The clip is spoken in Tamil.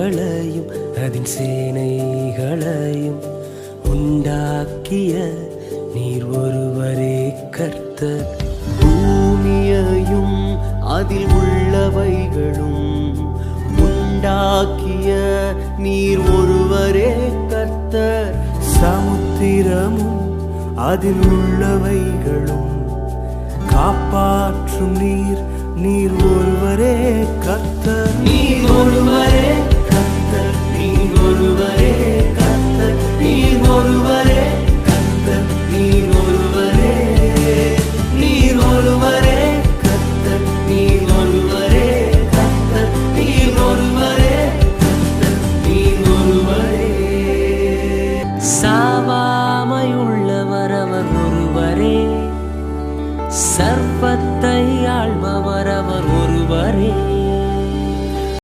கடல்களையும் அதன் சேனைகளையும் உண்டாக்கிய நீர் ஒருவரே கர்த்தர். பூமியையும் அதில் உள்ளவைகளும் உண்டாக்கிய நீர் ஒருவரே கர்த்தர். சமுத்திரமும் அதில் உள்ளவைகளும் காப்பாற்றும் நீர் ஒருவரே கர்த்தர்.